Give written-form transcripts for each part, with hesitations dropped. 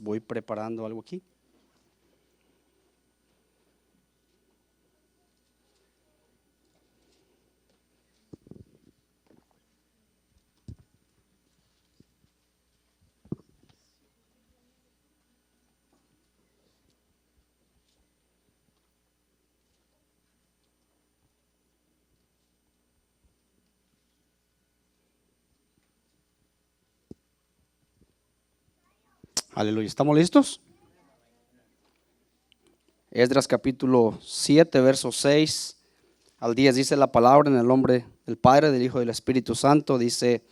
Voy preparando algo aquí. Aleluya, ¿estamos listos? Esdras capítulo 7, verso 6 al 10 dice la palabra en el nombre del Padre, del Hijo y del Espíritu Santo. Dice,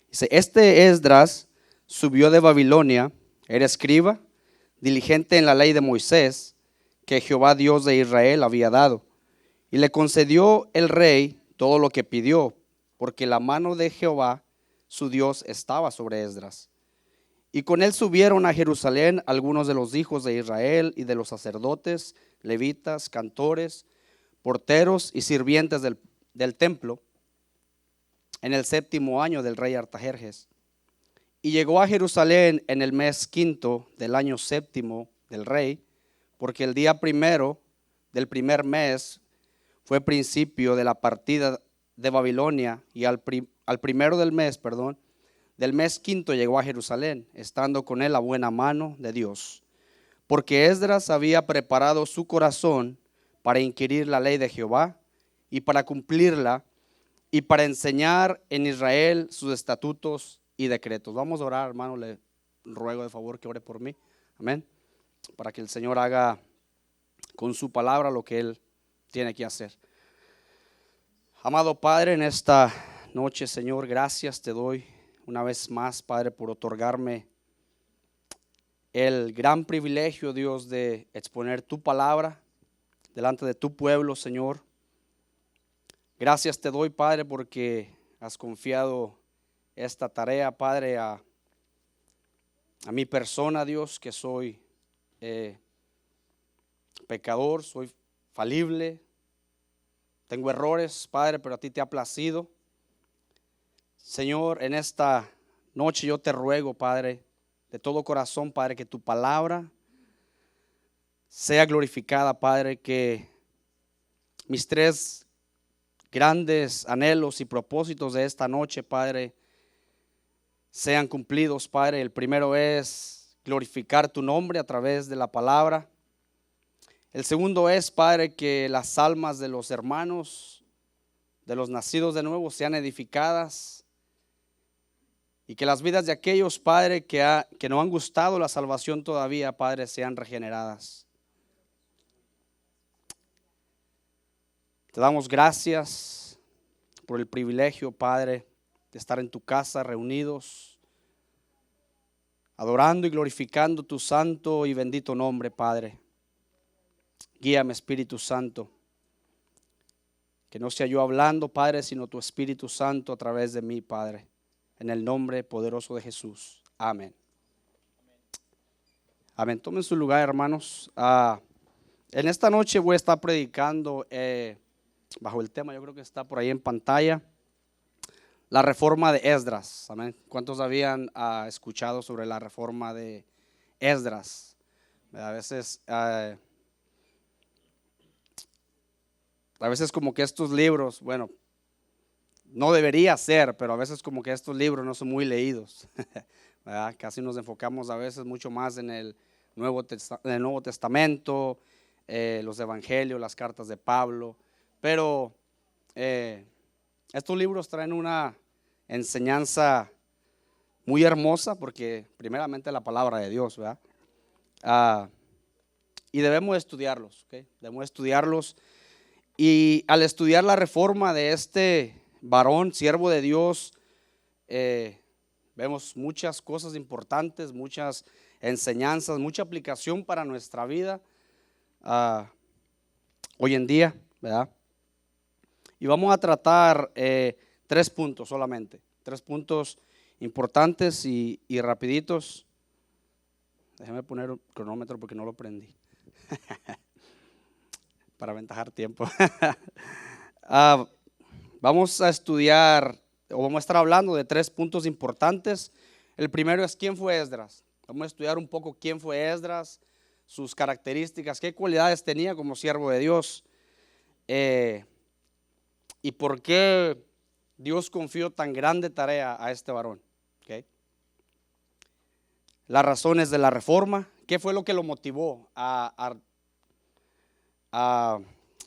este Esdras subió de Babilonia, era escriba, diligente en la ley de Moisés, que Jehová Dios de Israel había dado. Y le concedió el rey todo lo que pidió, porque la mano de Jehová, su Dios, estaba sobre Esdras. Y con él subieron a Jerusalén algunos de los hijos de Israel y de los sacerdotes, levitas, cantores, porteros y sirvientes del templo, en el 7º año del rey Artajerjes. Y llegó a Jerusalén en el mes 5 del año 7 del rey, porque el día primero del primer mes fue principio de la partida de Babilonia, y al primero del mes, del mes 5 llegó a Jerusalén, estando con él la buena mano de Dios, porque Esdras había preparado su corazón para inquirir la ley de Jehová y para cumplirla, y para enseñar en Israel sus estatutos y decretos. Vamos a orar, hermano, le ruego de favor que ore por mí, amén, para que el Señor haga con su palabra lo que Él tiene que hacer. Amado Padre, en esta noche, Señor, gracias te doy una vez más, Padre, por otorgarme el gran privilegio, Dios, de exponer tu palabra delante de tu pueblo, Señor. Gracias te doy, Padre, porque has confiado esta tarea, Padre, a mi persona, Dios, que soy pecador, soy falible, tengo errores, Padre, pero a ti te ha placido. Señor, en esta noche yo te ruego, Padre, de todo corazón, Padre, que tu palabra sea glorificada, Padre, que mis 3 grandes anhelos y propósitos de esta noche, Padre, sean cumplidos, Padre. El primero es glorificar tu nombre a través de la palabra. El segundo es, Padre, que las almas de los hermanos, de los nacidos de nuevo, sean edificadas, y que las vidas de aquellos, Padre, que no han gustado la salvación todavía, Padre, sean regeneradas. Te damos gracias por el privilegio, Padre, de estar en tu casa reunidos, adorando y glorificando tu santo y bendito nombre, Padre. Guíame, Espíritu Santo, que no sea yo hablando, Padre, sino tu Espíritu Santo a través de mí, Padre, en el nombre poderoso de Jesús. Amén. Amén. Tomen su lugar, hermanos. En esta noche voy a estar predicando bajo el tema, yo creo que está por ahí en pantalla, la reforma de Esdras. Amén. ¿Cuántos habían escuchado sobre la reforma de Esdras? A veces como que estos libros, bueno, no debería ser, pero a veces como que estos libros no son muy leídos. ¿Verdad? Casi nos enfocamos a veces mucho más en el Nuevo Testamento, los evangelios, las cartas de Pablo, pero estos libros traen una enseñanza muy hermosa, porque primeramente la palabra de Dios, ¿verdad? Y debemos estudiarlos, ¿okay? Debemos estudiarlos, y al estudiar la reforma de este varón, siervo de Dios, vemos muchas cosas importantes, muchas enseñanzas, mucha aplicación para nuestra vida hoy en día, ¿verdad? Y vamos a tratar 3 puntos solamente, 3 puntos importantes y rapiditos. Déjeme poner un cronómetro porque no lo prendí para aventajar tiempo. Vamos a estudiar, o vamos a estar hablando de 3 puntos importantes. El primero es: ¿quién fue Esdras? Vamos a estudiar un poco quién fue Esdras, sus características, qué cualidades tenía como siervo de Dios, y por qué Dios confió tan grande tarea a este varón. ¿Okay? Las razones de la reforma, qué fue lo que lo motivó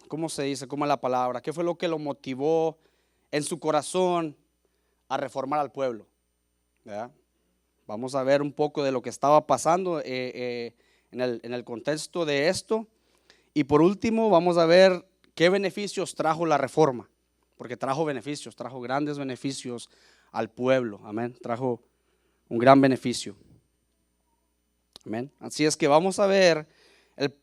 ¿cómo se dice? ¿Cómo es la palabra? ¿Qué fue lo que lo motivó en su corazón a reformar al pueblo? ¿Verdad? Vamos a ver un poco de lo que estaba pasando en el contexto de esto. Y por último vamos a ver qué beneficios trajo la reforma, porque trajo beneficios, trajo grandes beneficios al pueblo. Amén. Trajo un gran beneficio. Amén. Así es que vamos a ver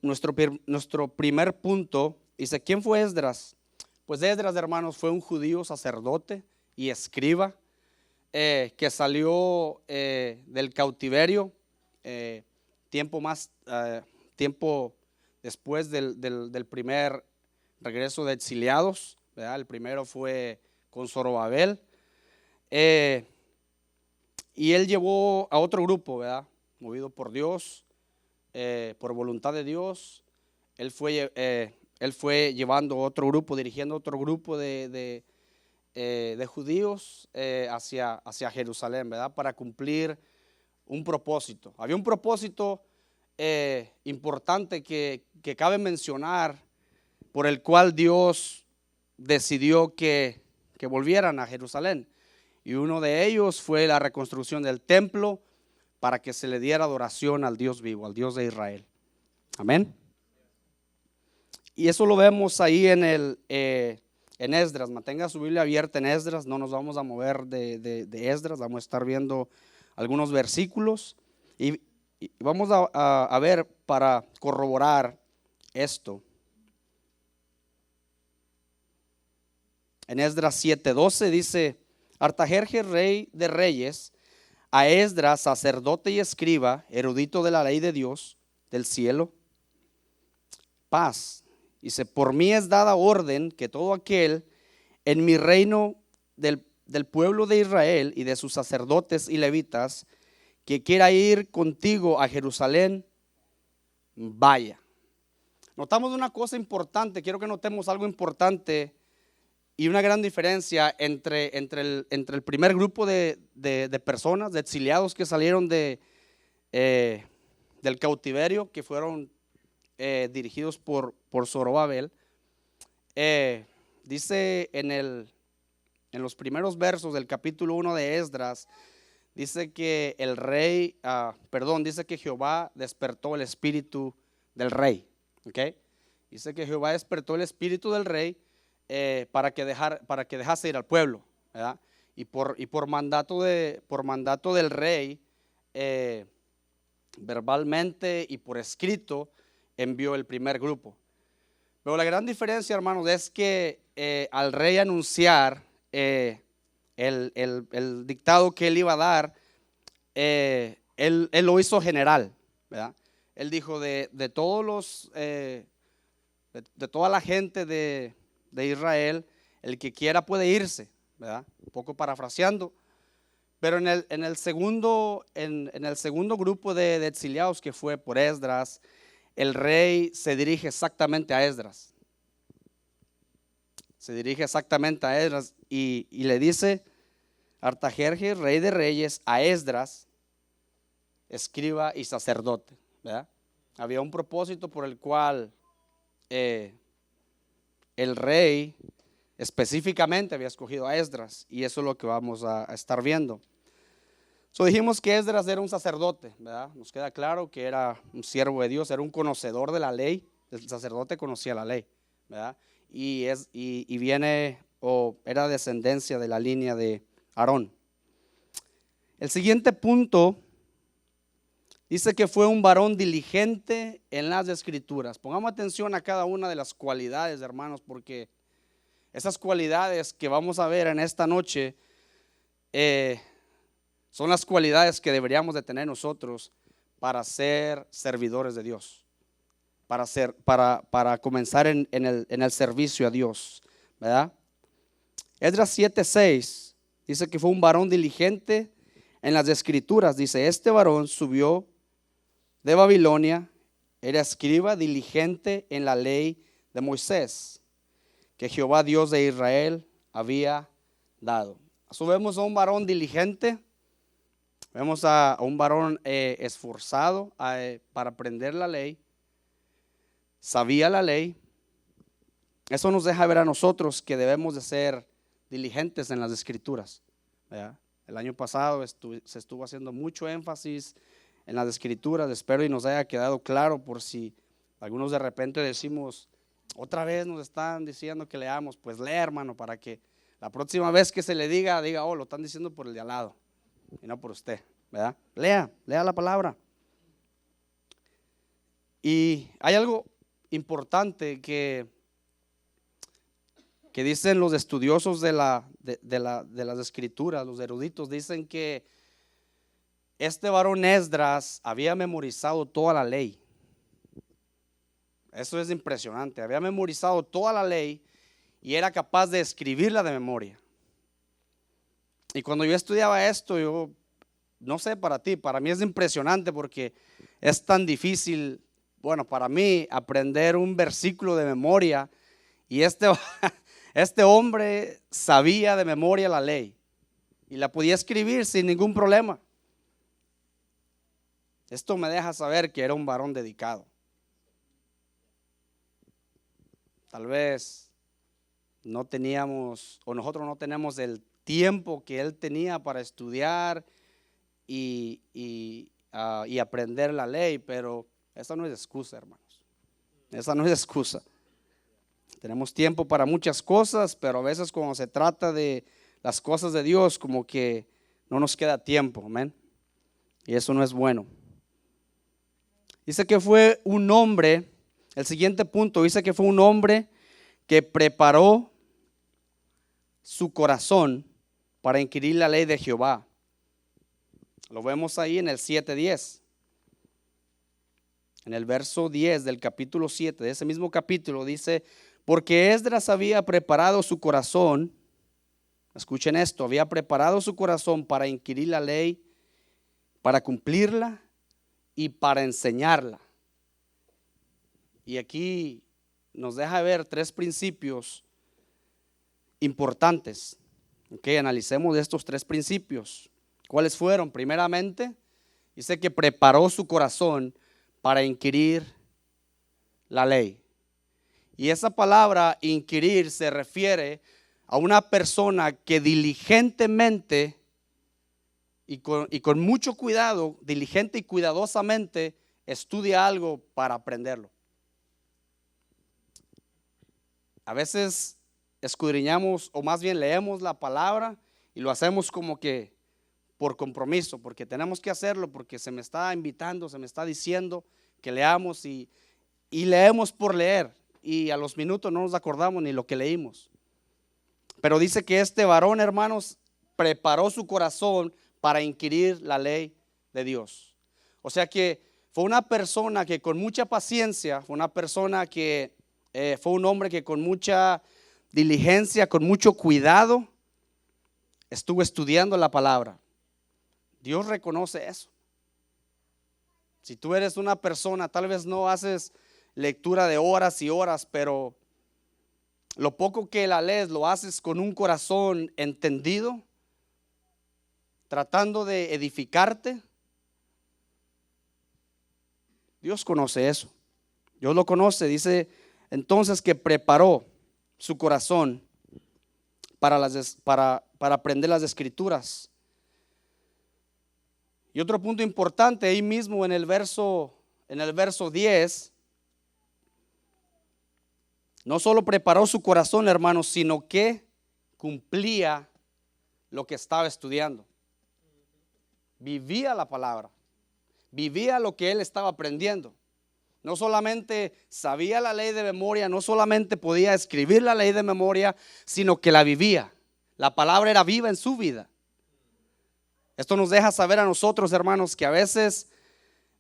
nuestro primer punto. Dice, ¿quién fue Esdras? Pues Esdras, hermanos, fue un judío sacerdote y escriba que salió del cautiverio tiempo después del primer regreso de exiliados, ¿verdad? El primero fue con Zorobabel, y él llevó a otro grupo, ¿verdad? Movido por Dios, por voluntad de Dios. Él fue llevando otro grupo, dirigiendo otro grupo de judíos hacia Jerusalén, ¿verdad? Para cumplir un propósito. Había un propósito importante que cabe mencionar, por el cual Dios decidió que volvieran a Jerusalén. Y uno de ellos fue la reconstrucción del templo para que se le diera adoración al Dios vivo, al Dios de Israel. Amén. Y eso lo vemos ahí en Esdras. Mantenga su Biblia abierta en Esdras. No nos vamos a mover de Esdras. Vamos a estar viendo algunos versículos. Y vamos a ver para corroborar esto. En Esdras 7:12 dice: Artajerjes, rey de reyes, a Esdras, sacerdote y escriba, erudito de la ley de Dios del cielo, paz. Dice: por mí es dada orden que todo aquel en mi reino del pueblo de Israel y de sus sacerdotes y levitas que quiera ir contigo a Jerusalén, vaya. Notamos una cosa importante, quiero que notemos algo importante y una gran diferencia entre el primer grupo de personas, de exiliados que salieron del cautiverio, que fueron dirigidos por Zorobabel. Dice en los primeros versos del capítulo 1 de Esdras, dice que dice que Jehová despertó el espíritu del rey. ¿Okay? Dice que Jehová despertó el espíritu del rey para que dejase ir al pueblo, ¿verdad? Y por mandato del rey, verbalmente y por escrito, envió el primer grupo. Pero la gran diferencia, hermanos, es que al rey anunciar el dictado que él iba a dar, él lo hizo general, ¿verdad? Él dijo de toda la gente de Israel, el que quiera puede irse, ¿verdad? Un poco parafraseando. Pero en el segundo grupo de exiliados, que fue por Esdras, el rey se dirige exactamente a Esdras. Se dirige exactamente a Esdras y le dice: Artajerjes, rey de reyes, a Esdras, escriba y sacerdote, ¿verdad? Había un propósito por el cual el rey específicamente había escogido a Esdras, y eso es lo que vamos a estar viendo. Dijimos que Esdras era un sacerdote, ¿verdad? Nos queda claro que era un siervo de Dios, era un conocedor de la ley. El sacerdote conocía la ley, ¿verdad? Y era descendencia de la línea de Aarón. El siguiente punto dice que fue un varón diligente en las escrituras. Pongamos atención a cada una de las cualidades, hermanos, porque esas cualidades que vamos a ver en esta noche son las cualidades que deberíamos de tener nosotros para ser servidores de Dios, para comenzar en el servicio a Dios, ¿verdad? Esdras 7:6 dice que fue un varón diligente en las escrituras. Dice: este varón subió de Babilonia, era escriba diligente en la ley de Moisés, que Jehová Dios de Israel había dado. Así vemos a un varón diligente, vemos a un varón esforzado para aprender la ley, sabía la ley. Eso nos deja ver a nosotros que debemos de ser diligentes en las escrituras, ¿verdad? El año pasado se estuvo haciendo mucho énfasis en las escrituras. Espero y nos haya quedado claro, por si algunos de repente decimos, otra vez nos están diciendo que leamos. Pues lea, hermano, para que la próxima vez que se le diga, oh, lo están diciendo por el de al lado y no por usted, ¿verdad? Lea la palabra. Y hay algo importante que dicen los estudiosos de las escrituras, los eruditos, dicen que este varón Esdras había memorizado toda la ley. Eso es impresionante. Había memorizado toda la ley y era capaz de escribirla de memoria. Y cuando yo estudiaba esto, yo no sé para ti, para mí es impresionante porque es tan difícil, bueno, para mí aprender un versículo de memoria. Y este hombre sabía de memoria la ley y la podía escribir sin ningún problema. Esto me deja saber que era un varón dedicado. Tal vez no teníamos, o nosotros no tenemos el tiempo que él tenía para estudiar y aprender la ley, pero esa no es excusa, hermanos. Esa no es excusa. Tenemos tiempo para muchas cosas, pero a veces cuando se trata de las cosas de Dios, como que no nos queda tiempo, amén. Y eso no es bueno. Dice que fue un hombre, el siguiente punto, dice que fue un hombre que preparó su corazón para inquirir la ley de Jehová. Lo vemos ahí en el 7:10. En el verso 10 del capítulo 7, de ese mismo capítulo, dice: porque Esdras había preparado su corazón, escuchen esto, había preparado su corazón para inquirir la ley, para cumplirla y para enseñarla. Y aquí nos deja ver tres principios importantes. Analicemos estos tres principios. ¿Cuáles fueron? Primeramente, dice que preparó su corazón para inquirir la ley. Y esa palabra inquirir se refiere a una persona que diligentemente y con mucho cuidado, diligente y cuidadosamente estudia algo para aprenderlo. A veces escudriñamos, o más bien leemos la palabra y lo hacemos como que por compromiso, porque tenemos que hacerlo, porque se me está invitando, se me está diciendo que leamos y leemos por leer. Y a los minutos no nos acordamos ni lo que leímos. Pero dice que este varón, hermanos, preparó su corazón para inquirir la ley de Dios. O sea que fue una persona que con mucha paciencia, fue una persona que fue un hombre que con mucha diligencia, con mucho cuidado, estuvo estudiando la palabra. Dios reconoce eso. Si tú eres una persona, tal vez no haces lectura de horas y horas, pero lo poco que la lees lo haces con un corazón entendido, tratando de edificarte. Dios conoce eso. Dios lo conoce. Dice entonces que preparó su corazón para aprender las escrituras. Y otro punto importante ahí mismo en el verso 10. No solo preparó su corazón, hermanos, sino que cumplía lo que estaba estudiando. Vivía la palabra, vivía lo que él estaba aprendiendo. No solamente sabía la ley de memoria, no solamente podía escribir la ley de memoria, sino que la vivía. La palabra era viva en su vida. Esto nos deja saber a nosotros, hermanos, que a veces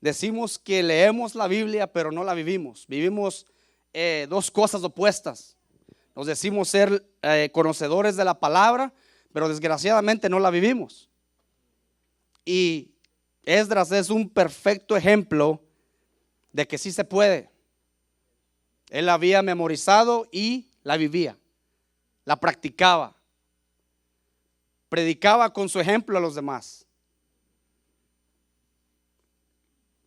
decimos que leemos la Biblia, pero no la vivimos. Vivimos dos cosas opuestas. Nos decimos ser conocedores de la palabra, pero desgraciadamente no la vivimos. Y Esdras es un perfecto ejemplo de que sí se puede. Él la había memorizado y la vivía, la practicaba, predicaba con su ejemplo a los demás.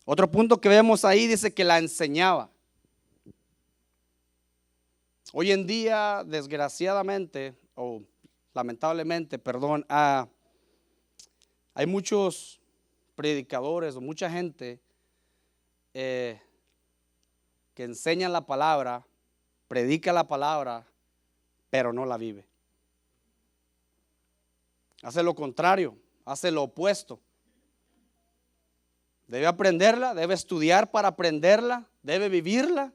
Otro punto que vemos ahí dice que la enseñaba. Hoy en día, desgraciadamente, o lamentablemente, perdón, hay muchos predicadores o mucha gente que enseñan la palabra, predica la palabra, pero no la vive. Hace lo contrario, hace lo opuesto. Debe aprenderla, debe estudiar para aprenderla, debe vivirla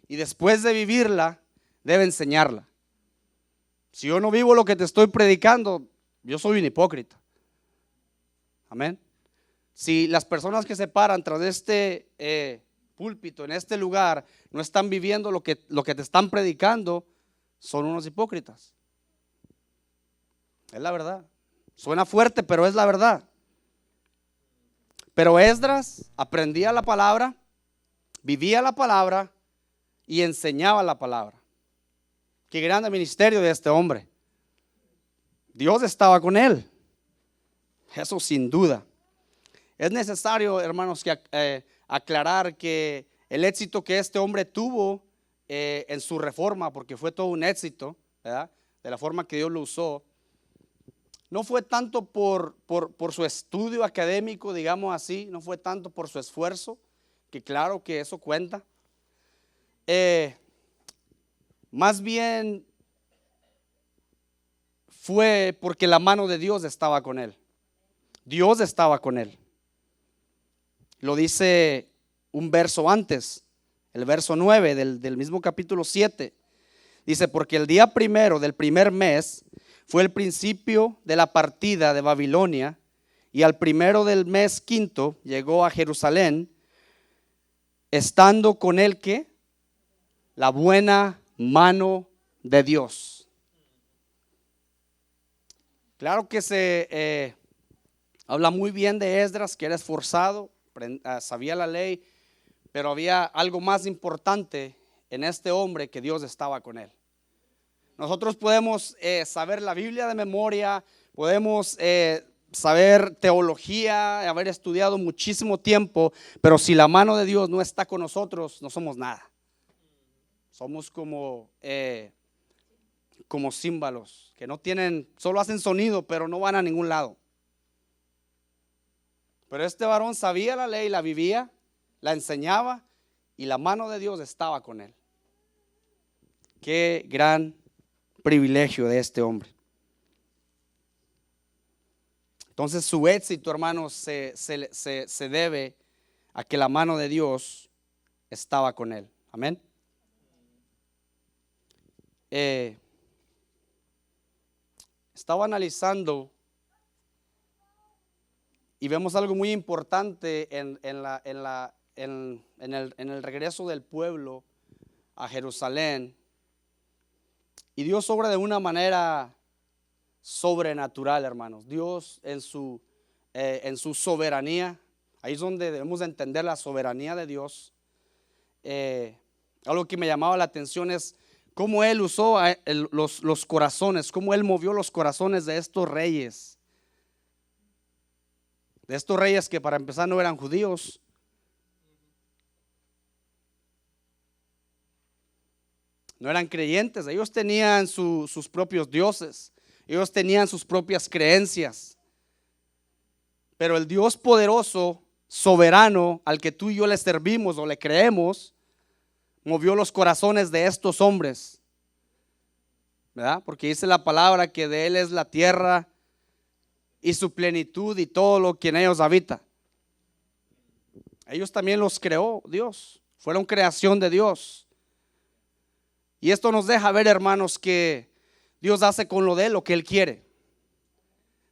y después de vivirla, debe enseñarla. Si yo no vivo lo que te estoy predicando, yo soy un hipócrita. Amén. Si las personas que se paran tras este púlpito, en este lugar, no están viviendo lo que te están predicando, son unos hipócritas. Es la verdad. Suena fuerte, pero es la verdad. Pero Esdras aprendía la palabra, vivía la palabra y enseñaba la palabra. Qué grande ministerio de este hombre. Dios estaba con él. Eso sin duda. Es necesario, hermanos, que aclarar que el éxito que este hombre tuvo en su reforma, porque fue todo un éxito, ¿verdad? De la forma que Dios lo usó, no fue tanto por su estudio académico, digamos así, no fue tanto por su esfuerzo, que claro que eso cuenta. Más bien fue porque la mano de Dios estaba con él. Dios estaba con él. Lo dice un verso antes, el verso 9 del mismo capítulo 7. Dice, porque el día primero del primer mes fue el principio de la partida de Babilonia, y al primero del mes quinto llegó a Jerusalén, estando con él ¿qué? La buena mano de Dios. Claro que se habla muy bien de Esdras, que era esforzado, sabía la ley, pero había algo más importante en este hombre, que Dios estaba con él. Nosotros podemos saber la Biblia de memoria, podemos saber teología, haber estudiado muchísimo tiempo, pero si la mano de Dios no está con nosotros, no somos nada. Somos como címbalos que no tienen, solo hacen sonido, pero no van a ningún lado. Pero este varón sabía la ley, la vivía, la enseñaba y la mano de Dios estaba con él. Qué gran privilegio de este hombre. Entonces su éxito, hermanos, se debe a que la mano de Dios estaba con él. Amén. Estaba analizando y vemos algo muy importante en el regreso del pueblo a Jerusalén. Y Dios obra de una manera sobrenatural, hermanos. Dios en su soberanía, ahí es donde debemos de entender la soberanía de Dios. Algo que me llamaba la atención es cómo Él usó los corazones, cómo Él movió los corazones de estos reyes. De estos reyes que para empezar no eran judíos. No eran creyentes, ellos tenían sus propios dioses, ellos tenían sus propias creencias. Pero el Dios poderoso, soberano, al que tú y yo le servimos o le creemos, movió los corazones de estos hombres, ¿verdad? Porque dice la palabra que de Él es la tierra y su plenitud y todo lo que en ellos habita. Ellos también los creó Dios, fueron creación de Dios. Y esto nos deja ver, hermanos, que Dios hace con lo de Él lo que Él quiere.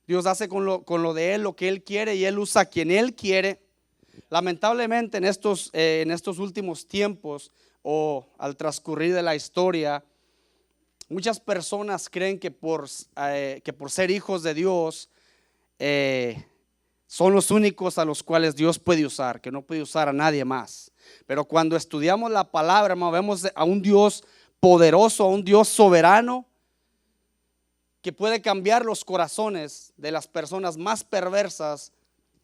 Dios hace con lo de Él lo que Él quiere y Él usa a quien Él quiere. Lamentablemente en estos últimos tiempos o al transcurrir de la historia, muchas personas creen que por ser hijos de Dios Son los únicos a los cuales Dios puede usar, que no puede usar a nadie más. Pero cuando estudiamos la palabra, hermano, vemos a un Dios poderoso, a un Dios soberano, que puede cambiar los corazones de las personas más perversas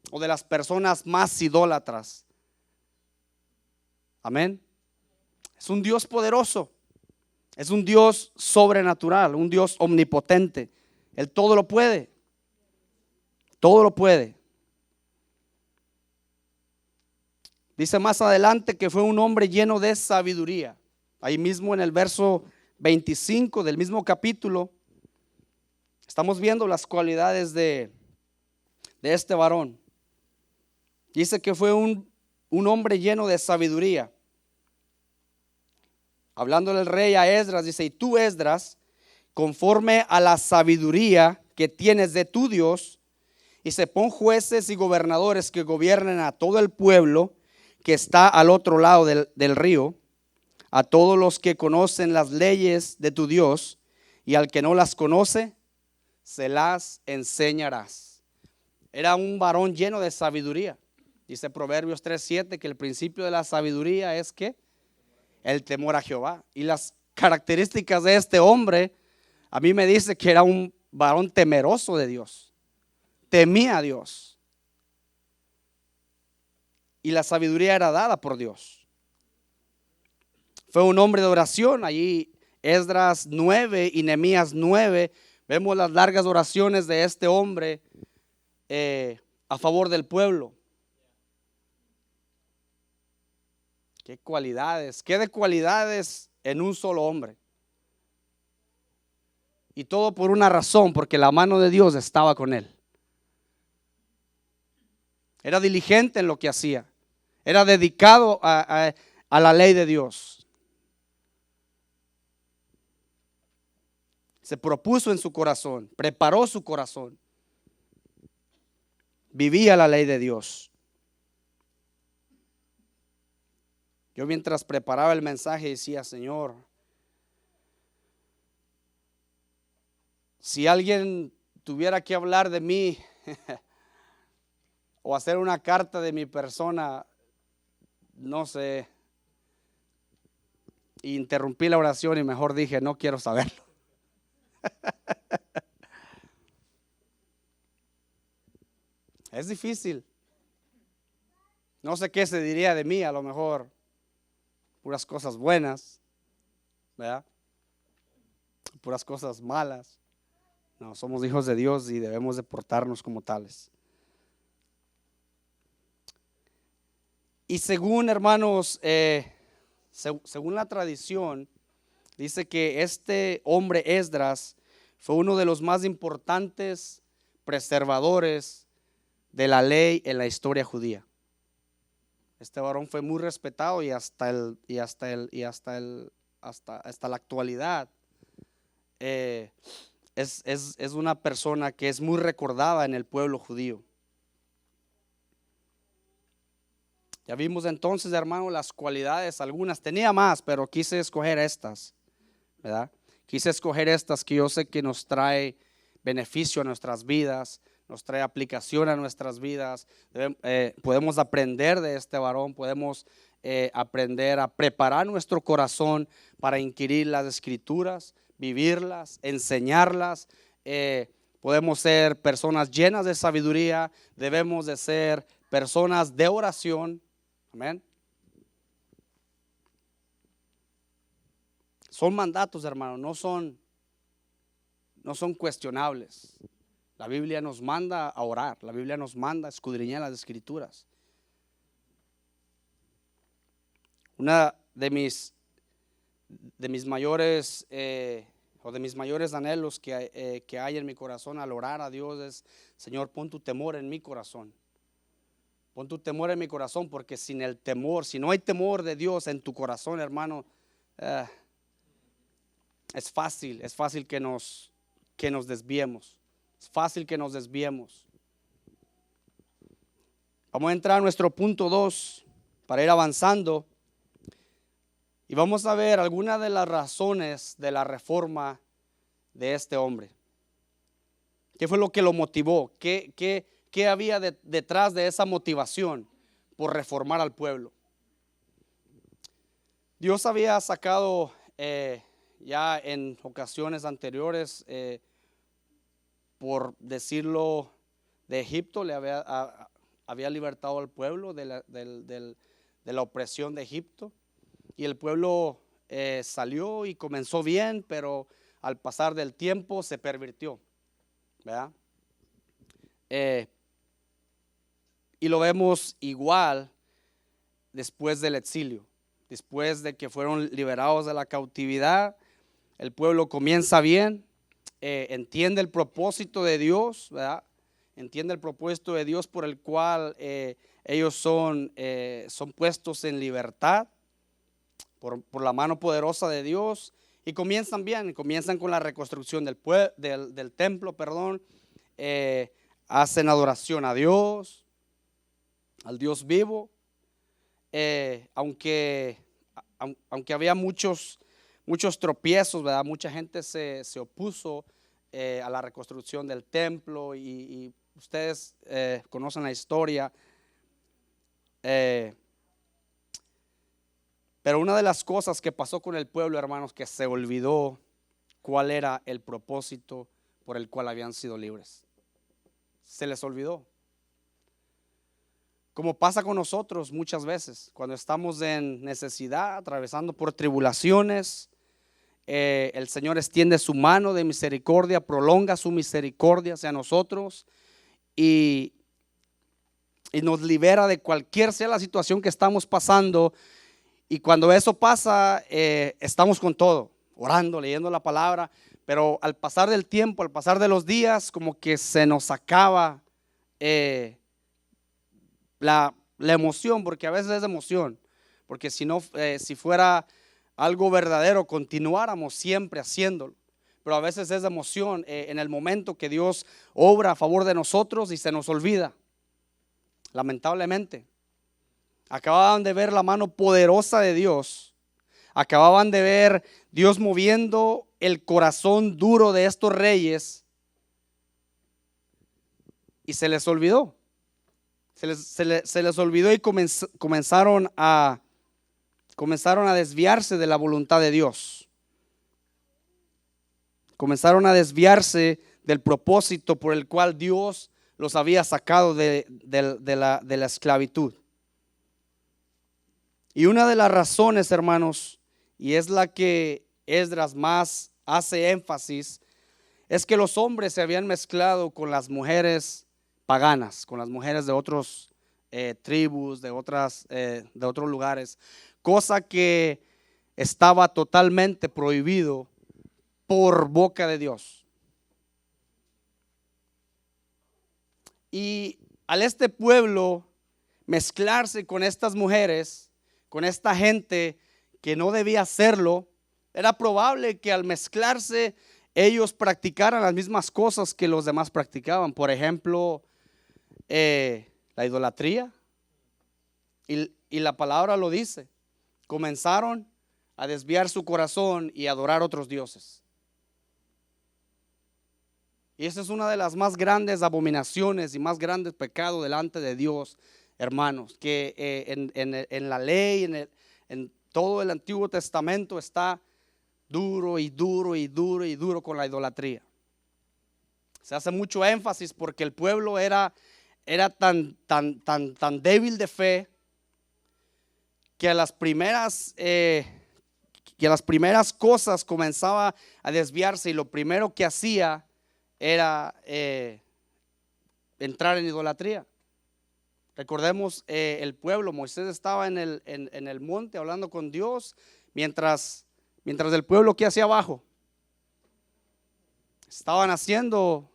o de las personas más idólatras. Amén. Es un Dios poderoso, es un Dios sobrenatural, un Dios omnipotente. Él todo lo puede, todo lo puede. Dice más adelante que fue un hombre lleno de sabiduría. Ahí mismo en el verso 25 del mismo capítulo estamos viendo las cualidades de este varón. Dice que fue un hombre lleno de sabiduría. Hablando el rey a Esdras, dice: y tú, Esdras, conforme a la sabiduría que tienes de tu Dios, y se pon jueces y gobernadores que gobiernen a todo el pueblo que está al otro lado del río, a todos los que conocen las leyes de tu Dios, y al que no las conoce, se las enseñarás. Era un varón lleno de sabiduría. Dice Proverbios 3:7 que el principio de la sabiduría es que el temor a Jehová. Y las características de este hombre, a mí me dice que era un varón temeroso de Dios. Temía a Dios. Y la sabiduría era dada por Dios. Fue un hombre de oración. Allí Esdras 9 y Nehemías 9, vemos las largas oraciones de este hombre a favor del pueblo. Qué cualidades, qué de cualidades en un solo hombre. Y todo por una razón, porque la mano de Dios estaba con él. Era diligente en lo que hacía. Era dedicado a la ley de Dios. Se propuso en su corazón, preparó su corazón. Vivía la ley de Dios. Yo mientras preparaba el mensaje decía: Señor, si alguien tuviera que hablar de mí o hacer una carta de mi persona, no sé. Interrumpí la oración y mejor dije: no quiero saberlo. Es difícil. No sé qué se diría de mí, a lo mejor puras cosas buenas, ¿verdad? Puras cosas malas. No, somos hijos de Dios y debemos de portarnos como tales. Y según, hermanos, según la tradición, dice que este hombre Esdras fue uno de los más importantes preservadores de la ley en la historia judía. Este varón fue muy respetado y hasta la actualidad es una persona que es muy recordada en el pueblo judío. Ya vimos entonces, hermano, las cualidades, algunas tenía más, pero quise escoger estas, ¿verdad? Quise escoger estas que yo sé que nos trae beneficio a nuestras vidas, nos trae aplicación a nuestras vidas. Podemos aprender de este varón, podemos aprender a preparar nuestro corazón para inquirir las escrituras, vivirlas, enseñarlas. Podemos ser personas llenas de sabiduría, debemos de ser personas de oración. Amén. Son mandatos, hermano, no son cuestionables. La Biblia nos manda a orar, la Biblia nos manda a escudriñar las escrituras. Una de mis mayores o de mis mayores anhelos que hay en mi corazón al orar a Dios es: Señor, pon tu temor en mi corazón. Pon tu temor en mi corazón, porque sin el temor, si no hay temor de Dios en tu corazón, hermano, es fácil que nos desviemos. Es fácil que nos desviemos. Vamos a entrar a nuestro punto 2 para ir avanzando. Y vamos a ver algunas de las razones de la reforma de este hombre. ¿Qué fue lo que lo motivó? ¿Qué ¿Qué había detrás de esa motivación por reformar al pueblo? Dios había sacado ya en ocasiones anteriores, por decirlo, de Egipto, había libertado al pueblo de la opresión de Egipto. Y el pueblo salió y comenzó bien, pero al pasar del tiempo se pervirtió, ¿verdad? Y lo vemos igual después del exilio. Después de que fueron liberados de la cautividad, el pueblo comienza bien, entiende el propósito de Dios, ¿verdad? Entiende el propósito de Dios por el cual ellos son puestos en libertad por la mano poderosa de Dios, y comienzan bien, comienzan con la reconstrucción del templo, hacen adoración a Dios, al Dios vivo, aunque había muchos tropiezos, ¿verdad? Mucha gente se opuso a la reconstrucción del templo, y ustedes conocen la historia. Pero una de las cosas que pasó con el pueblo, hermanos, que se olvidó cuál era el propósito por el cual habían sido libres. Se les olvidó. Como pasa con nosotros muchas veces, cuando estamos en necesidad, atravesando por tribulaciones, el Señor extiende su mano de misericordia, prolonga su misericordia hacia nosotros y nos libera de cualquier sea la situación que estamos pasando. Y cuando eso pasa, estamos con todo, orando, leyendo la palabra, pero al pasar del tiempo, al pasar de los días, como que se nos acaba la emoción, porque a veces es emoción, porque si no, si fuera algo verdadero, continuáramos siempre haciéndolo, pero a veces es emoción en el momento que Dios obra a favor de nosotros y se nos olvida, lamentablemente. Acababan de ver la mano poderosa de Dios. Acababan de ver Dios moviendo el corazón duro de estos reyes. Y se les olvidó. Se les olvidó y comenzaron a desviarse de la voluntad de Dios. Comenzaron a desviarse del propósito por el cual Dios los había sacado de la esclavitud. Y una de las razones, hermanos, y es la que Esdras más hace énfasis, es que los hombres se habían mezclado con las mujeres paganas, con las mujeres de otros tribus, de otros lugares, cosa que estaba totalmente prohibido por boca de Dios. Y al este pueblo mezclarse con estas mujeres, con esta gente que no debía hacerlo, era probable que al mezclarse ellos practicaran las mismas cosas que los demás practicaban. Por ejemplo, la idolatría. Y la palabra lo dice. Comenzaron a desviar su corazón y adorar otros dioses. Y esa es una de las más grandes abominaciones y más grandes pecados delante de Dios, hermanos, que en la ley, en todo el Antiguo Testamento está duro y duro y duro y duro con la idolatría. Se hace mucho énfasis porque el pueblo era tan débil de fe que a las primeras cosas comenzaba a desviarse, y lo primero que hacía era entrar en idolatría. Recordemos el pueblo, Moisés estaba en el monte hablando con Dios, mientras el pueblo que hacía abajo estaban haciendo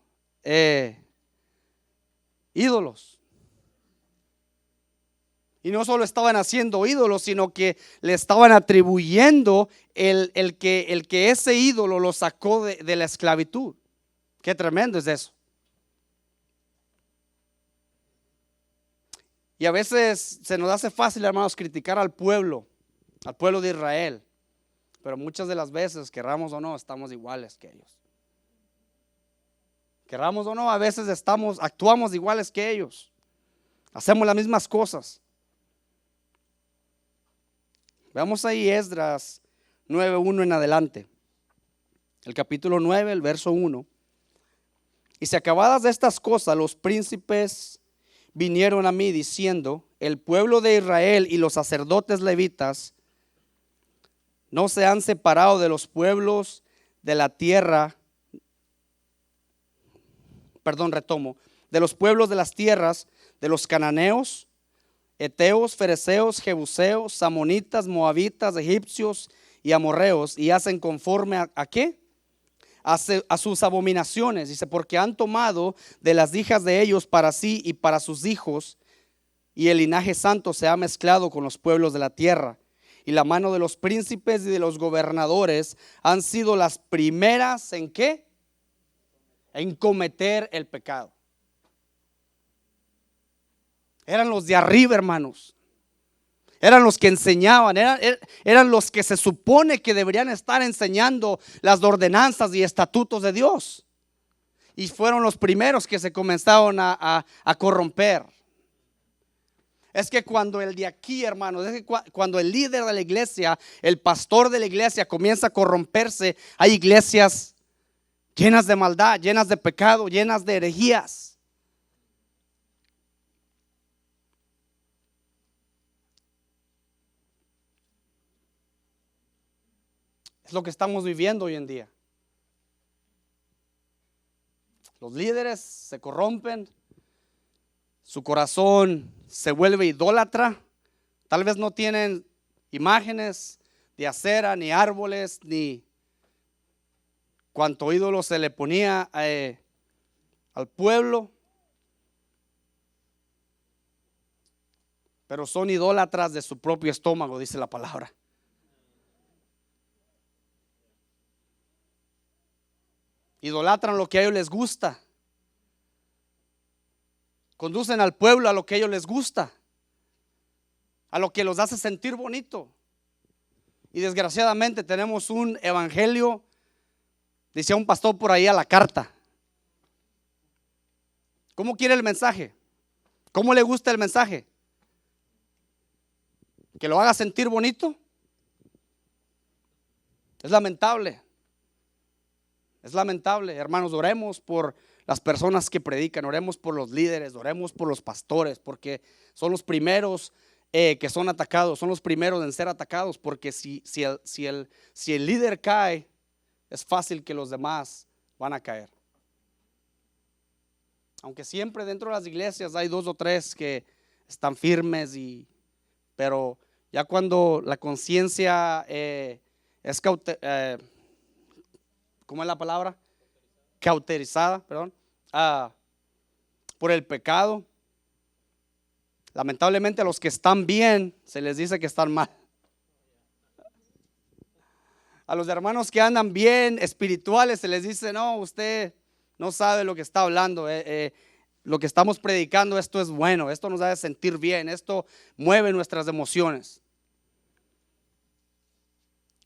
ídolos. Y no solo estaban haciendo ídolos, sino que le estaban atribuyendo el que ese ídolo lo sacó de la esclavitud. Qué tremendo es eso. Y a veces se nos hace fácil, hermanos, criticar al pueblo de Israel. Pero muchas de las veces, querramos o no, estamos iguales que ellos. Querramos o no, a veces actuamos iguales que ellos. Hacemos las mismas cosas. Veamos ahí Esdras 9:1 en adelante. El capítulo 9, el verso 1. Y si acabadas de estas cosas, los príncipes vinieron a mí diciendo: el pueblo de Israel y los sacerdotes levitas no se han separado de los pueblos de la tierra. De los pueblos de las tierras de los cananeos, heteos, fereceos, jebuseos, samonitas, moabitas, egipcios y amorreos, y hacen conforme ¿a qué? A sus abominaciones. Dice, porque han tomado de las hijas de ellos para sí y para sus hijos, y el linaje santo se ha mezclado con los pueblos de la tierra. Y la mano de los príncipes y de los gobernadores han sido las primeras ¿en qué? En cometer el pecado. Eran los de arriba, hermanos. Eran los que enseñaban, eran los que se supone que deberían estar enseñando las ordenanzas y estatutos de Dios. Y fueron los primeros que se comenzaron a corromper. Es que cuando el de aquí, hermanos, es que cuando el líder de la iglesia, el pastor de la iglesia comienza a corromperse, hay iglesias llenas de maldad, llenas de pecado, llenas de herejías. Es lo que estamos viviendo hoy en día. Los líderes se corrompen, su corazón se vuelve idólatra. Tal vez no tienen imágenes de acera, ni árboles, ni cuánto ídolo se le ponía al pueblo. Pero son idólatras de su propio estómago, dice la palabra. Idolatran lo que a ellos les gusta. Conducen al pueblo a lo que a ellos les gusta, a lo que los hace sentir bonito. Y desgraciadamente tenemos un evangelio, decía un pastor por ahí, a la carta. ¿Cómo quiere el mensaje? ¿Cómo le gusta el mensaje? ¿Que lo haga sentir bonito? Es lamentable. Es lamentable, hermanos. Oremos por las personas que predican, oremos por los líderes, oremos por los pastores, porque son los primeros que son atacados, son los primeros en ser atacados, porque si el líder cae, es fácil que los demás van a caer. Aunque siempre dentro de las iglesias hay 2 o 3 que están firmes, pero ya cuando la conciencia es ¿cómo es la palabra? Cauterizada, por el pecado. Lamentablemente a los que están bien se les dice que están mal. A los hermanos que andan bien espirituales se les dice: no, usted no sabe lo que está hablando. Lo que estamos predicando, esto es bueno, esto nos hace sentir bien, esto mueve nuestras emociones.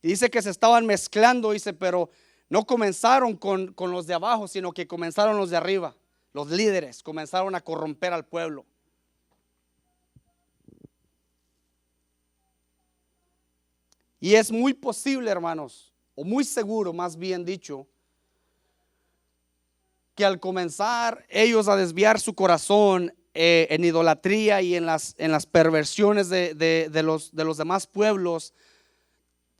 Y dice que se estaban mezclando, dice, pero no comenzaron con los de abajo, sino que comenzaron los de arriba. Los líderes comenzaron a corromper al pueblo. Y es muy posible, hermanos, o muy seguro, más bien dicho, que al comenzar ellos a desviar su corazón en idolatría y en las perversiones de los demás pueblos,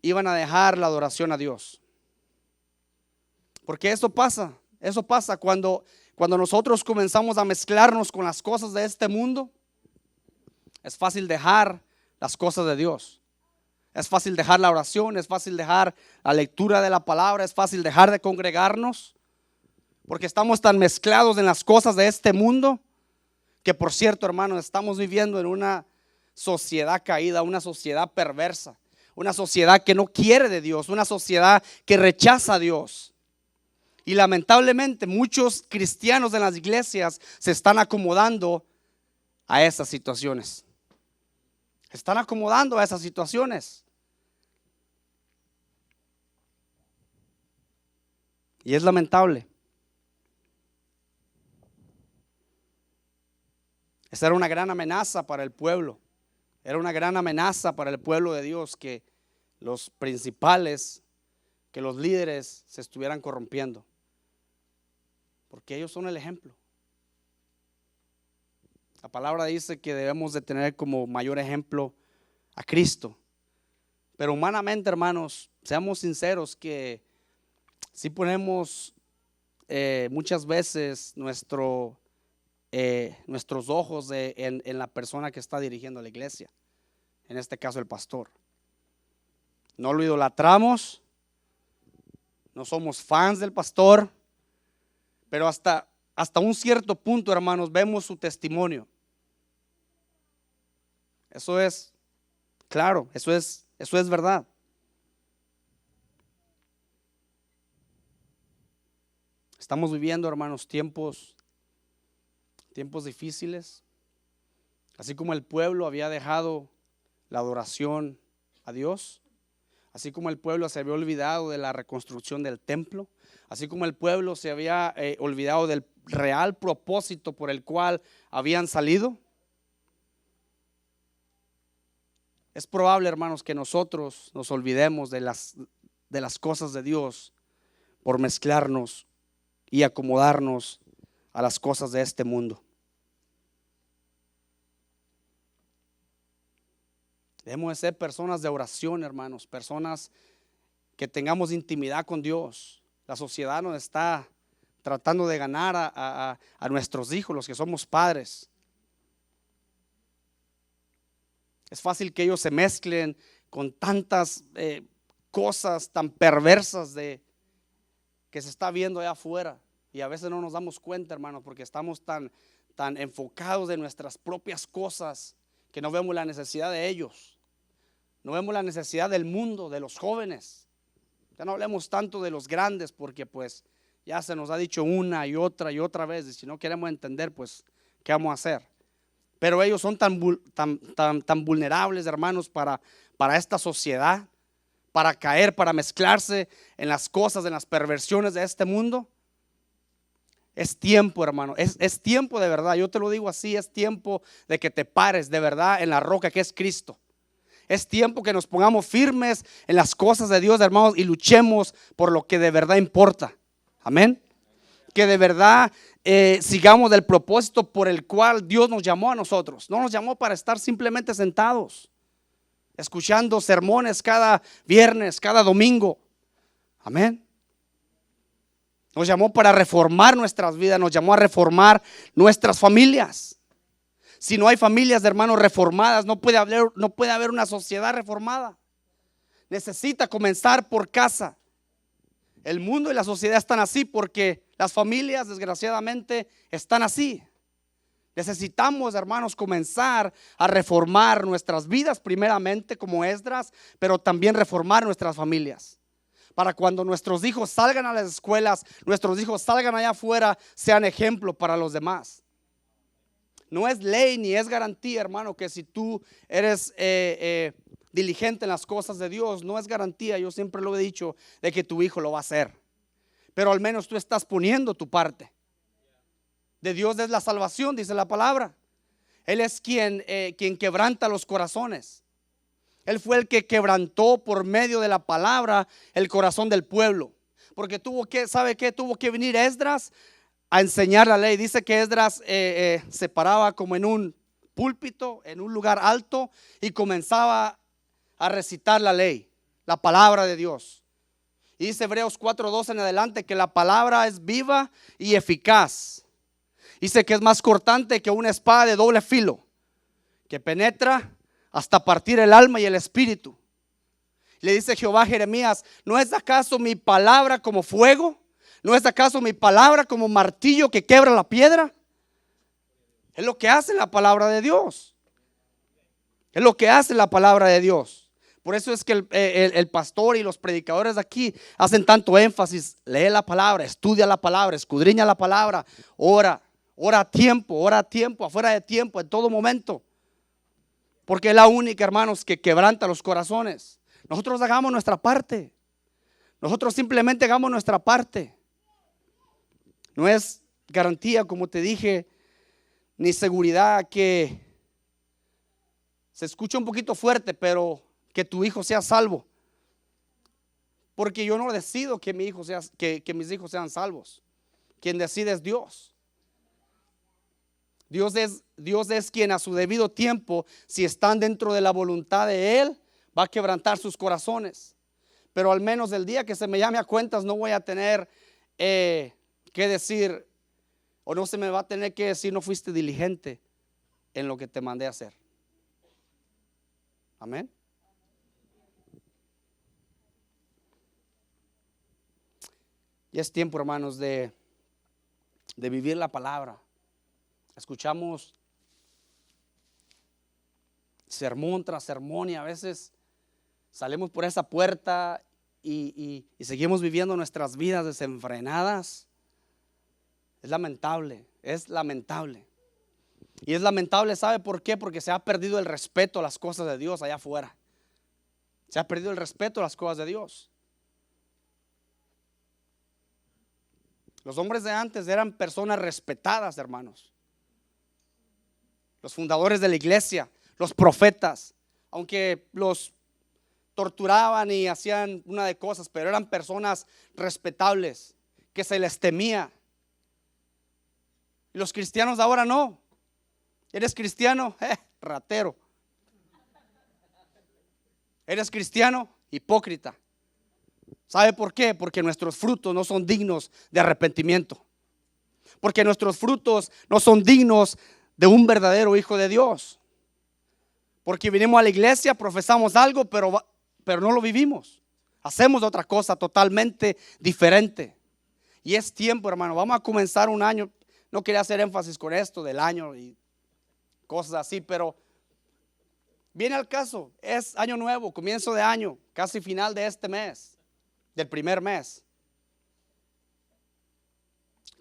iban a dejar la adoración a Dios. Porque eso pasa cuando nosotros comenzamos a mezclarnos con las cosas de este mundo. Es fácil dejar las cosas de Dios. Es fácil dejar la oración, es fácil dejar la lectura de la palabra, es fácil dejar de congregarnos, porque estamos tan mezclados en las cosas de este mundo, que por cierto, hermanos, estamos viviendo en una sociedad caída, una sociedad perversa, una sociedad que no quiere de Dios, una sociedad que rechaza a Dios. Y lamentablemente muchos cristianos en las iglesias se están acomodando a esas situaciones. Se están acomodando a esas situaciones. Y es lamentable. Esa era una gran amenaza para el pueblo. Era una gran amenaza para el pueblo de Dios que los principales, que los líderes se estuvieran corrompiendo. Porque ellos son el ejemplo. La palabra dice que debemos de tener como mayor ejemplo a Cristo. Pero humanamente, hermanos, seamos sinceros que si ponemos muchas veces nuestros ojos en la persona que está dirigiendo la iglesia, en este caso el pastor. No lo idolatramos, no somos fans del pastor, pero hasta un cierto punto, hermanos, vemos su testimonio. Eso es claro, eso es verdad. Estamos viviendo, hermanos, tiempos difíciles. Así como el pueblo había dejado la adoración a Dios, así como el pueblo se había olvidado de la reconstrucción del templo, así como el pueblo se había olvidado del real propósito por el cual habían salido. Es probable, hermanos, que nosotros nos olvidemos de las cosas de Dios por mezclarnos y acomodarnos a las cosas de este mundo. Debemos de ser personas de oración, hermanos, personas que tengamos intimidad con Dios. La sociedad nos está tratando de ganar a nuestros hijos, los que somos padres. Es fácil que ellos se mezclen con tantas cosas tan perversas que se está viendo allá afuera. Y a veces no nos damos cuenta, hermanos, porque estamos tan enfocados en nuestras propias cosas que no vemos la necesidad de ellos. No vemos la necesidad del mundo, de los jóvenes. Ya no hablemos tanto de los grandes, porque pues ya se nos ha dicho una y otra vez, y si no queremos entender, pues ¿qué vamos a hacer? Pero ellos son tan vulnerables, hermanos, para esta sociedad, para caer, para mezclarse en las cosas, en las perversiones de este mundo. Es tiempo, hermano, es tiempo de verdad. Yo te lo digo así, es tiempo de que te pares de verdad en la roca que es Cristo. Es tiempo que nos pongamos firmes en las cosas de Dios, hermanos, y luchemos por lo que de verdad importa. Amén. Que de verdad sigamos del propósito por el cual Dios nos llamó a nosotros. No nos llamó para estar simplemente sentados, escuchando sermones cada viernes, cada domingo. Amén. Nos llamó para reformar nuestras vidas, nos llamó a reformar nuestras familias. Si no hay familias, hermanos, reformadas, no puede haber una sociedad reformada. Necesita comenzar por casa. El mundo y la sociedad están así porque las familias, desgraciadamente, están así. Necesitamos, hermanos, comenzar a reformar nuestras vidas primeramente como Esdras, pero también reformar nuestras familias. Para cuando nuestros hijos salgan a las escuelas, nuestros hijos salgan allá afuera, sean ejemplo para los demás. No es ley ni es garantía, hermano, que si tú eres diligente en las cosas de Dios, no es garantía, yo siempre lo he dicho, de que tu hijo lo va a hacer. Pero al menos tú estás poniendo tu parte. De Dios es la salvación, dice la palabra. Él es quien quebranta los corazones. Él fue el que quebrantó por medio de la palabra el corazón del pueblo. Porque ¿sabe qué? Tuvo que venir Esdras a enseñar la ley. Dice que Esdras se paraba como en un púlpito, en un lugar alto, y comenzaba a recitar la ley, la palabra de Dios. Y dice Hebreos 4:12 en adelante que la palabra es viva y eficaz. Dice que es más cortante que una espada de doble filo, que penetra hasta partir el alma y el espíritu. Le dice Jehová a Jeremías: ¿no es acaso mi palabra como fuego? ¿No es acaso mi palabra como martillo que quebra la piedra? Es lo que hace la palabra de Dios. Es lo que hace la palabra de Dios. Por eso es que el pastor y los predicadores de aquí hacen tanto énfasis. Lee la palabra, estudia la palabra, escudriña la palabra, ora a tiempo, afuera de tiempo, en todo momento. Porque es la única, hermanos, que quebranta los corazones. Nosotros hagamos nuestra parte. Nosotros simplemente hagamos nuestra parte. No es garantía, como te dije, ni seguridad que se escucha un poquito fuerte, pero que tu hijo sea salvo. Porque yo no decido que mi hijo sea, que mis hijos sean salvos. Quien decide es Dios. Dios es quien a su debido tiempo, si están dentro de la voluntad de Él, va a quebrantar sus corazones. Pero al menos el día que se me llame a cuentas no voy a tener que decir, o no se me va a tener que decir, no fuiste diligente en lo que te mandé a hacer. Amén. Y es tiempo, hermanos, de vivir la palabra. Escuchamos sermón tras sermón y a veces salimos por esa puerta y seguimos viviendo nuestras vidas desenfrenadas. Es lamentable, es lamentable. Y es lamentable, ¿sabe por qué? Porque se ha perdido el respeto a las cosas de Dios allá afuera. Se ha perdido el respeto a las cosas de Dios. Los hombres de antes eran personas respetadas, hermanos. Los fundadores de la iglesia, los profetas, aunque los torturaban y hacían una de cosas, pero eran personas respetables, que se les temía. Y los cristianos de ahora no. ¿Eres cristiano? Ratero. ¿Eres cristiano? Hipócrita. ¿Sabe por qué? Porque nuestros frutos no son dignos de arrepentimiento. Porque nuestros frutos no son dignos de un verdadero hijo de Dios. Porque vinimos a la iglesia, profesamos algo, pero no lo vivimos. Hacemos otra cosa totalmente diferente. Y es tiempo, hermano. Vamos a comenzar un año. No quería hacer énfasis con esto del año y cosas así, pero viene al caso. Es año nuevo, comienzo de año, casi final de este mes, del primer mes.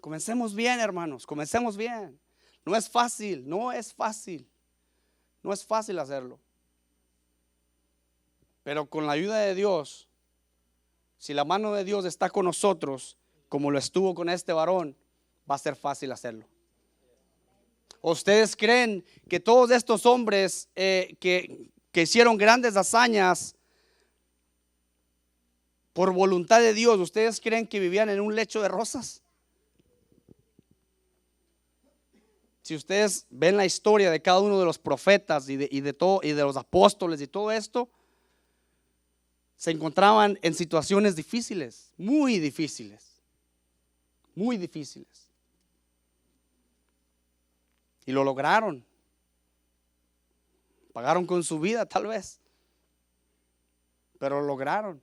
Comencemos bien, hermanos, comencemos bien. No es fácil, no es fácil. No es fácil hacerlo. Pero con la ayuda de Dios, si la mano de Dios está con nosotros, como lo estuvo con este varón, va a ser fácil hacerlo. ¿Ustedes creen que todos estos hombres que hicieron grandes hazañas por voluntad de Dios, ustedes creen que vivían en un lecho de rosas? Si ustedes ven la historia de cada uno de los profetas y de los apóstoles y todo esto, se encontraban en situaciones difíciles, muy difíciles, muy difíciles. Y lo lograron. Pagaron con su vida tal vez, pero lo lograron.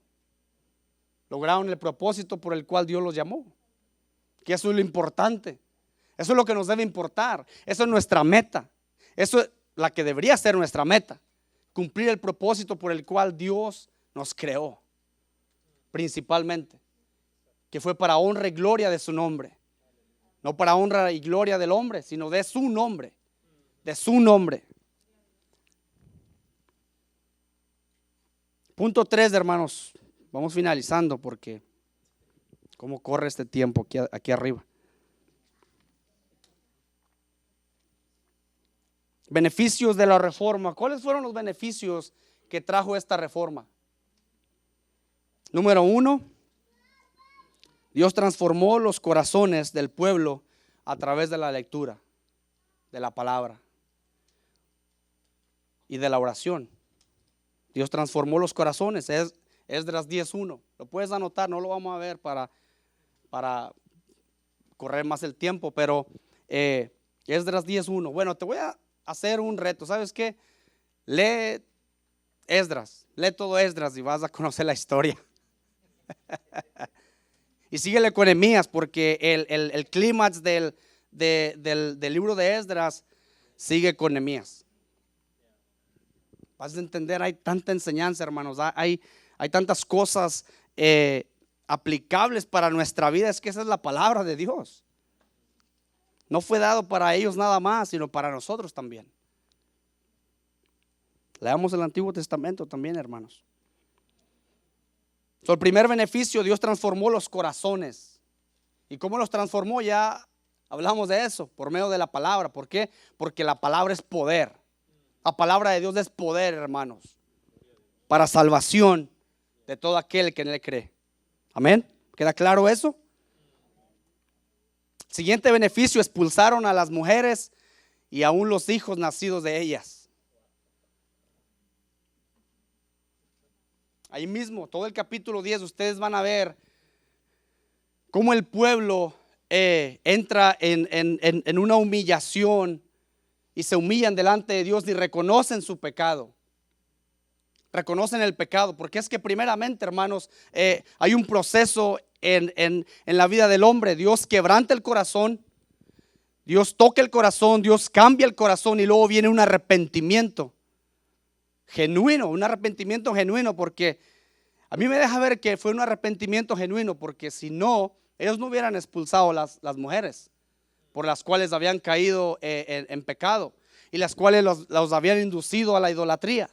Lograron el propósito por el cual Dios los llamó. Que eso es lo importante. Eso es lo que nos debe importar. Eso es nuestra meta. Eso es la que debería ser nuestra meta. Cumplir el propósito por el cual Dios nos creó. Principalmente. Que fue para honra y gloria de su nombre. No para honra y gloria del hombre, sino de su nombre. De su nombre. Punto 3, hermanos. Vamos finalizando porque cómo corre este tiempo aquí arriba. Beneficios de la reforma. ¿Cuáles fueron los beneficios que trajo esta reforma? Número 1, Dios transformó los corazones del pueblo a través de la lectura de la palabra y de la oración. Dios transformó los corazones. Es Esdras 10:1. Lo puedes anotar, no lo vamos a ver para correr más el tiempo, pero Esdras 10:1. Bueno, te voy a hacer un reto. ¿Sabes qué? Lee Esdras, lee todo Esdras y vas a conocer la historia. Y síguele con Nehemías, porque el clímax del libro de Esdras sigue con Nehemías. Vas a entender, hay tanta enseñanza, hermanos, hay tantas cosas aplicables para nuestra vida. Es que esa es la palabra de Dios. No fue dado para ellos nada más, sino para nosotros también. Leamos el Antiguo Testamento también, hermanos. El primer beneficio, Dios transformó los corazones. ¿Y cómo los transformó? Ya Hablamos de eso por medio de la palabra. ¿Por qué? Porque la palabra es poder. La palabra de Dios es poder, hermanos, para salvación de todo aquel que en él cree. Amén. ¿Queda claro eso? Siguiente beneficio: expulsaron a las mujeres y aún los hijos nacidos de ellas. Ahí mismo, todo el capítulo 10, ustedes van a ver cómo el pueblo entra en una humillación y se humillan delante de Dios y reconocen su pecado. Reconocen el pecado, porque es que primeramente, hermanos, hay un proceso en la vida del hombre. Dios quebranta el corazón, Dios toca el corazón, Dios cambia el corazón y luego viene un arrepentimiento genuino, porque a mí me deja ver que fue un arrepentimiento genuino, porque si no, ellos no hubieran expulsado las mujeres por las cuales habían caído en pecado y las cuales los habían inducido a la idolatría.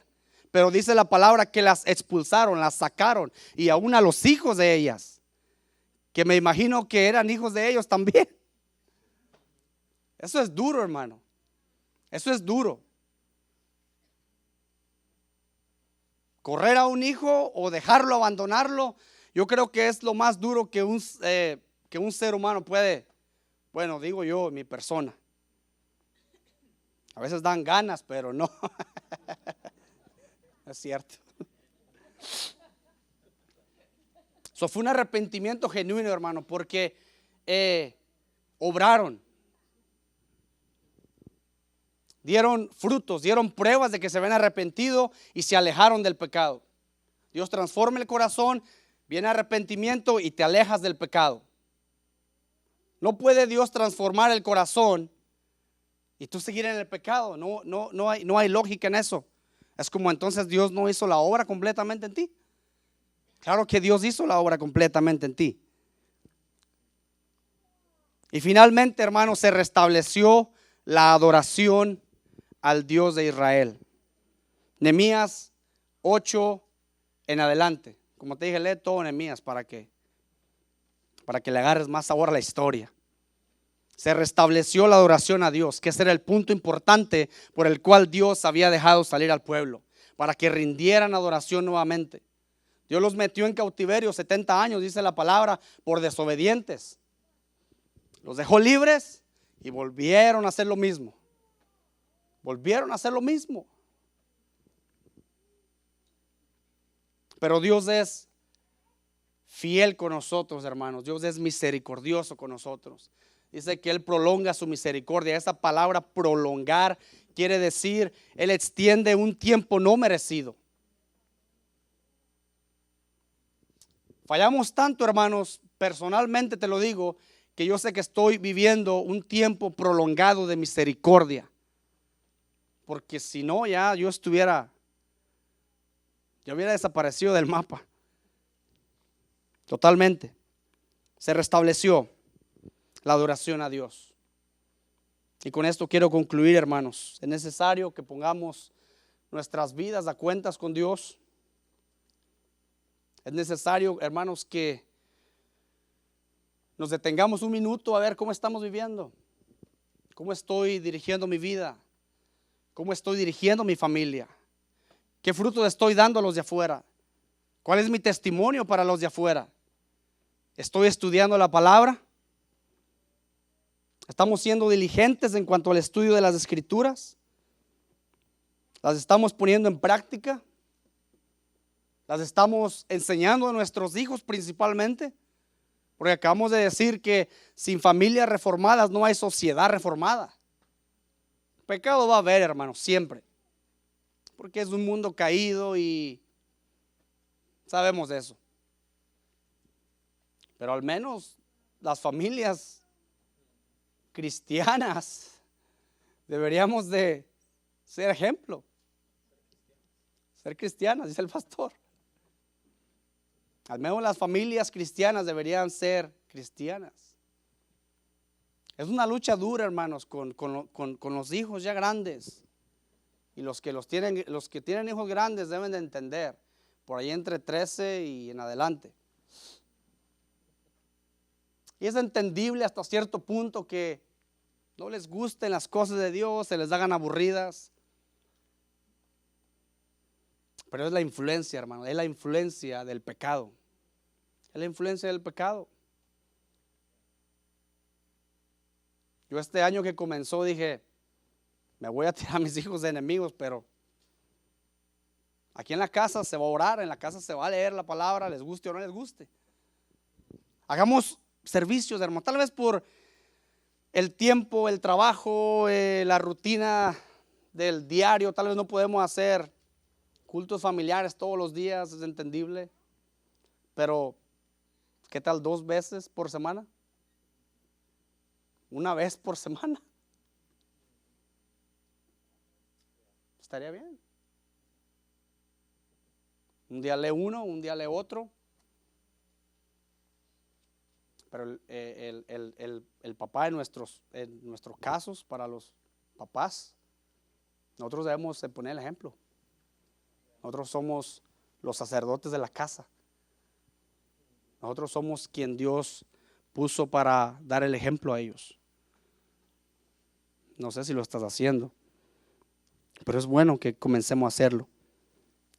Pero dice la palabra que las expulsaron, las sacaron, y aún a los hijos de ellas, que me imagino que eran hijos de ellos también. Eso es duro, hermano. Eso es duro. Correr a un hijo o dejarlo, abandonarlo, yo creo que es lo más duro que un ser humano puede. Bueno, digo yo, mi persona. A veces dan ganas, pero no. Es cierto. Eso fue un arrepentimiento genuino, hermano, porque obraron, dieron frutos, dieron pruebas de que se habían arrepentido y se alejaron del pecado. Dios transforma el corazón, viene arrepentimiento y te alejas del pecado. No puede Dios transformar el corazón y tú seguir en el pecado. No hay lógica en eso. Es como entonces Dios no hizo la obra completamente en ti. Claro que Dios hizo la obra completamente en ti. Y finalmente, hermanos, se restableció la adoración al Dios de Israel. Nehemías 8 en adelante. Como te dije, lee todo Nehemías para que le agarres más sabor a la historia. Se restableció la adoración a Dios, que ese era el punto importante por el cual Dios había dejado salir al pueblo, para que rindieran adoración nuevamente. Dios los metió en cautiverio 70 años, dice la palabra, por desobedientes. Los dejó libres y volvieron a hacer lo mismo. Pero Dios es fiel con nosotros, hermanos. Dios es misericordioso con nosotros. Dice que Él prolonga su misericordia. Esa palabra prolongar quiere decir Él extiende un tiempo no merecido. Fallamos tanto, hermanos, personalmente te lo digo, que yo sé que estoy viviendo un tiempo prolongado de misericordia. Porque si no, ya hubiera desaparecido del mapa. Totalmente. Se restableció la adoración a Dios. Y con esto quiero concluir, hermanos. Es necesario que pongamos nuestras vidas a cuentas con Dios. Es necesario, hermanos, que nos detengamos un minuto a ver cómo estamos viviendo, cómo estoy dirigiendo mi vida, cómo estoy dirigiendo mi familia, qué frutos estoy dando a los de afuera, cuál es mi testimonio para los de afuera. ¿Estoy estudiando la palabra? ¿Estamos siendo diligentes en cuanto al estudio de las Escrituras? ¿Las estamos poniendo en práctica? ¿Las estamos enseñando a nuestros hijos principalmente? Porque acabamos de decir que sin familias reformadas no hay sociedad reformada. Pecado va a haber, hermanos, siempre. Porque es un mundo caído y sabemos de eso. Pero al menos las familias cristianas deberíamos de ser ejemplo. Ser cristianas, dice el pastor. Al menos las familias cristianas deberían ser cristianas. Es una lucha dura, hermanos, con los hijos ya grandes. Y los que tienen hijos grandes deben de entender, por ahí entre 13 y en adelante. Y es entendible hasta cierto punto que no les gusten las cosas de Dios, se les hagan aburridas. Pero es la influencia, hermano, es la influencia del pecado. Es la influencia del pecado. Yo este año que comenzó dije, me voy a tirar a mis hijos de enemigos, pero aquí en la casa se va a orar, en la casa se va a leer la palabra, les guste o no les guste. Hagamos servicios, hermano, tal vez por el tiempo, el trabajo, la rutina del diario, tal vez no podemos hacer cultos familiares todos los días, es entendible, pero ¿qué tal 2 veces por semana? 1 vez por semana. Estaría bien. Un día lee uno, un día lee otro. Pero el papá en nuestros casos, para los papás, nosotros debemos de poner el ejemplo. Nosotros somos los sacerdotes de la casa. Nosotros somos quien Dios puso para dar el ejemplo a ellos. No sé si lo estás haciendo, pero es bueno que comencemos a hacerlo.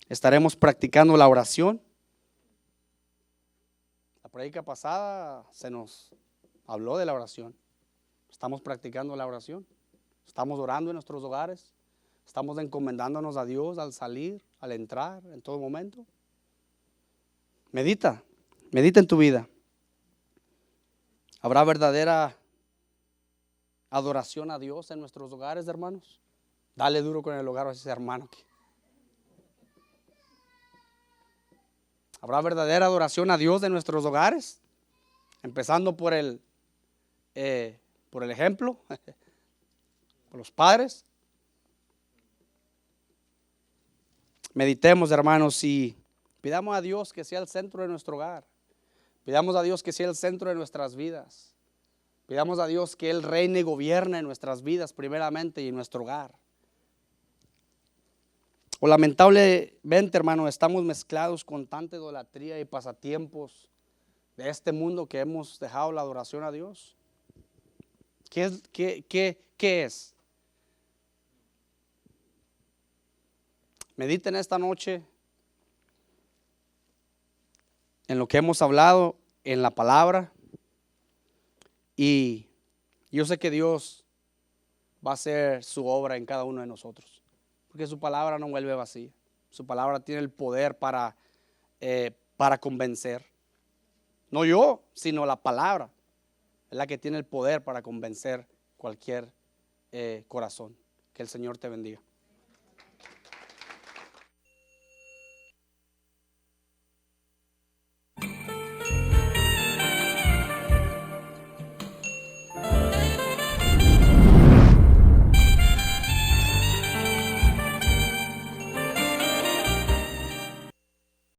Estaremos practicando la oración. La prédica pasada se nos habló de la oración. Estamos practicando la oración. Estamos orando en nuestros hogares. Estamos encomendándonos a Dios al salir, al entrar, en todo momento. Medita en tu vida. ¿Habrá verdadera adoración a Dios en nuestros hogares, hermanos? Dale duro con el hogar a ese hermano aquí. ¿Habrá verdadera adoración a Dios en nuestros hogares? Empezando por el ejemplo, por los padres. Meditemos, hermanos, y pidamos a Dios que sea el centro de nuestro hogar. Pidamos a Dios que sea el centro de nuestras vidas. Pidamos a Dios que Él reine y gobierne en nuestras vidas primeramente y en nuestro hogar. O lamentablemente, hermano, estamos mezclados con tanta idolatría y pasatiempos de este mundo que hemos dejado la adoración a Dios. ¿Qué es? Mediten esta noche en lo que hemos hablado en la palabra, y yo sé que Dios va a hacer su obra en cada uno de nosotros, porque su palabra no vuelve vacía. Su palabra tiene el poder para convencer. No yo, sino la palabra es la que tiene el poder para convencer cualquier corazón. Que el Señor te bendiga.